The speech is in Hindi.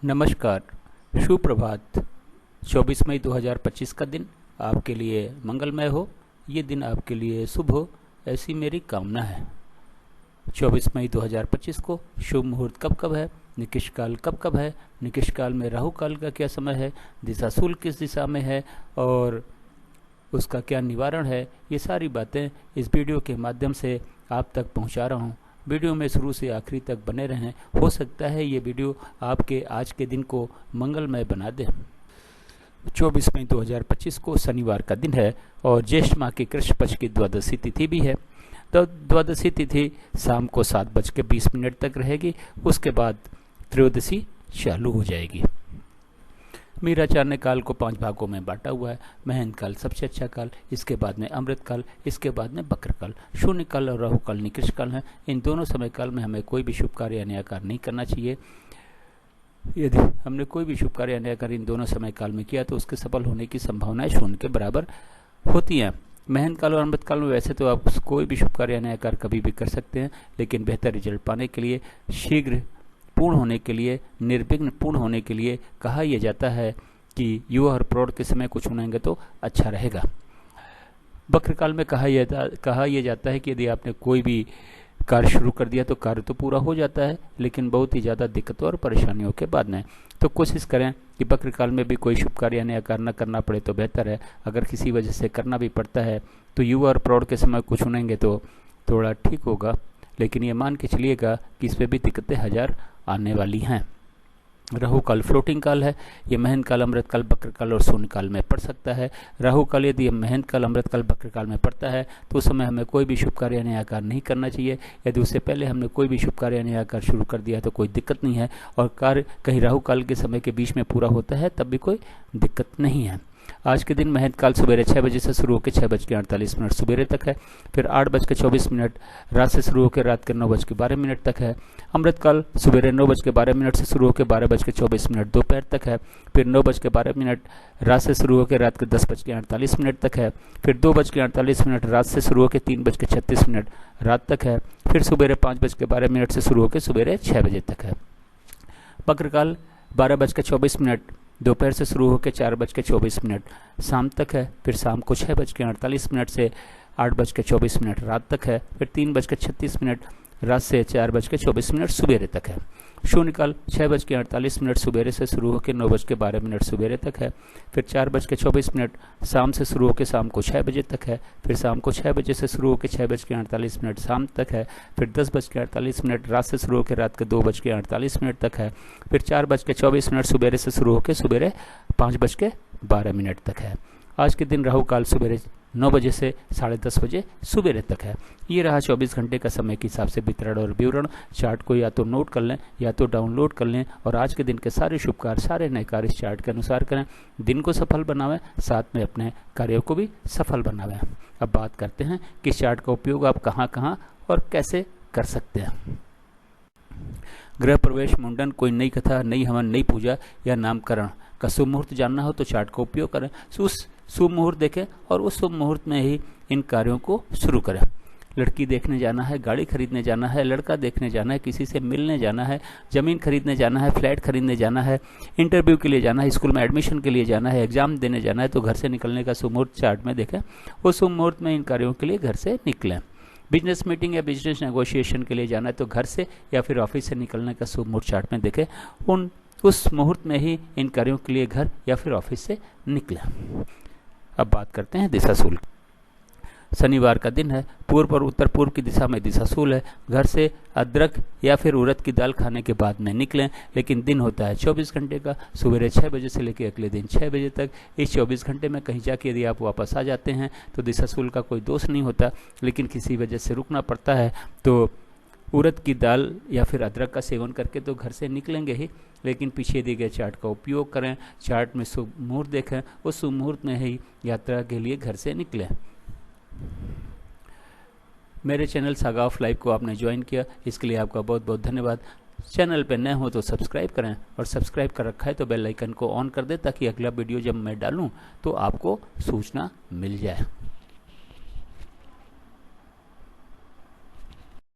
नमस्कार, सुप्रभात। 24 मई 2025 का दिन आपके लिए मंगलमय हो, ये दिन आपके लिए शुभ हो, ऐसी मेरी कामना है। 24 मई 2025 को शुभ मुहूर्त कब कब है, निकिष्ट काल कब कब है, निकिष्ट काल में राहु काल का क्या समय है, दिशाशूल किस दिशा में है और उसका क्या निवारण है, ये सारी बातें इस वीडियो के माध्यम से आप तक पहुंचा रहा हूं। वीडियो में शुरू से आखिरी तक बने रहें। हो सकता है ये वीडियो आपके आज के दिन को मंगलमय बना दे। 24 मई 2025 को शनिवार का दिन है और ज्येष्ठ माह की कृष्ण पक्ष की द्वादशी तिथि भी है। तो द्वादशी तिथि शाम को 7:20 तक रहेगी। उसके बाद त्रयोदशी चालू हो जाएगी। मीराचार्य ने काल को 5 भागों में बांटा हुआ है। महंत काल सबसे अच्छा काल, इसके बाद में अमृत काल, इसके बाद में बक्र काल, शून्य काल और राहु काल निकृष्ट काल है। इन दोनों समय काल में हमें कोई भी शुभ कार्य या नया कार्य नहीं करना चाहिए। यदि हमने कोई भी शुभ कार्य या नया कार्य इन दोनों समय काल में किया तो उसके सफल होने की संभावनाएं शून्य के बराबर होती हैं। महंत काल और अमृत काल में वैसे तो आप कोई भी शुभ कार्य या नया कार्य कभी भी कर सकते हैं, लेकिन बेहतर रिजल्ट पाने के लिए, शीघ्र पूर्ण होने के लिए, निर्विघ्न पूर्ण होने के लिए कहा यह जाता है कि युवा और प्रौढ़ के समय को चुनेंगे तो अच्छा रहेगा। बक्र काल में कहा यह जाता है कि यदि आपने कोई भी कार्य शुरू कर दिया तो कार्य तो पूरा हो जाता है, लेकिन बहुत ही ज़्यादा दिक्कतों और परेशानियों के बाद में। तो कोशिश करें कि बक्र काल में भी कोई शुभ कार्य या नया कार्य न करना पड़े तो बेहतर है। अगर किसी वजह से करना भी पड़ता है तो युवा और प्रौढ़ के समय को चुनेंगे तो थोड़ा ठीक होगा, लेकिन ये मान के चलिएगा कि इस पर भी दिक्कतें हजार आने वाली हैं। राहु काल फ्लोटिंग काल है। ये महंत काल, अमृत काल, बक्र काल और शून्य काल में पड़ सकता है। राहु काल यदि महंत काल, अमृत काल, बक्र काल में पड़ता है तो उस समय हमें कोई भी शुभ कार्य या नया कार्य नहीं करना चाहिए। यदि उससे पहले हमने कोई भी शुभ कार्य या नया कार्य शुरू कर दिया तो कोई दिक्कत नहीं है, और कार्य कहीं राहु काल के समय के बीच में पूरा होता है तब भी कोई दिक्कत नहीं है। आज के दिन महंत काल सुबह 6 बजे से शुरू होकर 6:48 सुबेरे तक है। फिर 8:24 रात से शुरू होकर रात के 9:12 तक है। अमृत काल सुबह 9:12 से शुरू होकर 12:24 दोपहर तक है। फिर 9:12 रात से शुरू होकर रात के 10:48 तक है। फिर 2:48 रात से शुरू होकर 3:36 रात तक है। फिर सुबह 5:12 से शुरू होकर सुबह 6 बजे तक है। बक्र काल 12:24 दोपहर से शुरू होकर 4:24 शाम तक है। फिर शाम को 6:48 से 8:24 रात तक है। फिर 3:36 रात से 4:24 सुबेरे तक है। शून्य काल 6:48 सुबेरे से शुरू होकर 9:12 सुबेरे तक है। फिर 4:24 शाम से शुरू होकर शाम को 6 बजे तक है। फिर शाम को 6 बजे से शुरू होकर 6:48 शाम तक है। फिर 10:48 रात से शुरू होकर रात के 2:48 तक है। फिर 4:24 सुबेरे से शुरू होकर सुबेरे 5:12 तक है। आज के दिन राहु काल सुबह 9 बजे से 10:30 बजे सुबेरे तक है। ये रहा 24 घंटे का समय के हिसाब से वितरण और विवरण। चार्ट को या तो नोट कर लें या तो डाउनलोड कर लें और आज के दिन के सारे शुभ कार्य, सारे नए कार्य इस चार्ट के अनुसार करें। दिन को सफल बनावें, साथ में अपने कार्यों को भी सफल बनावें। अब बात करते हैं कि इस चार्ट का उपयोग आप कहाँ कहाँ और कैसे कर सकते हैं। गृह प्रवेश, मुंडन, कोई नई कथा, नई हवन, नई पूजा या नामकरण का शुभ मुहूर्त जानना हो तो चार्ट का उपयोग करें। उस शुभ मुहूर्त देखें और उस शुभ मुहूर्त में ही इन कार्यों को शुरू करें। लड़की देखने जाना है, गाड़ी खरीदने जाना है, लड़का देखने जाना है, किसी से मिलने जाना है, ज़मीन खरीदने जाना है, फ्लैट खरीदने जाना है, इंटरव्यू के लिए जाना है, स्कूल में एडमिशन के लिए जाना है, एग्जाम देने जाना है, तो घर से निकलने का शुभ मुहूर्त चार्ट में देखें। उस शुभ मुहूर्त में इन कार्यों के लिए घर से निकलें। बिजनेस मीटिंग या बिजनेस नेगोशिएशन के लिए जाना है तो घर से या फिर ऑफिस से निकलने का शुभ मुहूर्त चार्ट में देखें। उस मुहूर्त में ही इन कार्यों के लिए घर या फिर ऑफिस से निकलें। अब बात करते हैं दिशाशूल। शनिवार का दिन है। पूर्व और उत्तर पूर्व की दिशा में दिशाशूल है। घर से अदरक या फिर उड़द की दाल खाने के बाद में निकलें, लेकिन दिन होता है 24 घंटे का, सुबह 6 बजे से लेकर अगले दिन 6 बजे तक। इस 24 घंटे में कहीं जाके यदि आप वापस आ जाते हैं तो दिशाशूल का कोई दोष नहीं होता, लेकिन किसी वजह से रुकना पड़ता है तो उड़द की दाल या फिर अदरक का सेवन करके तो घर से निकलेंगे ही, लेकिन पीछे दिए गए चार्ट का उपयोग करें। चार्ट में शुभ मुहूर्त देखें, उस शुभ मुहूर्त में ही यात्रा के लिए घर से निकलें। मेरे चैनल सागा ऑफ लाइफ को आपने ज्वाइन किया, इसके लिए आपका बहुत बहुत धन्यवाद। चैनल पर नए हो तो सब्सक्राइब करें और सब्सक्राइब कर रखा है तो बेल आइकन को ऑन कर दें ताकि अगला वीडियो जब मैं डालूं तो आपको सूचना मिल जाए।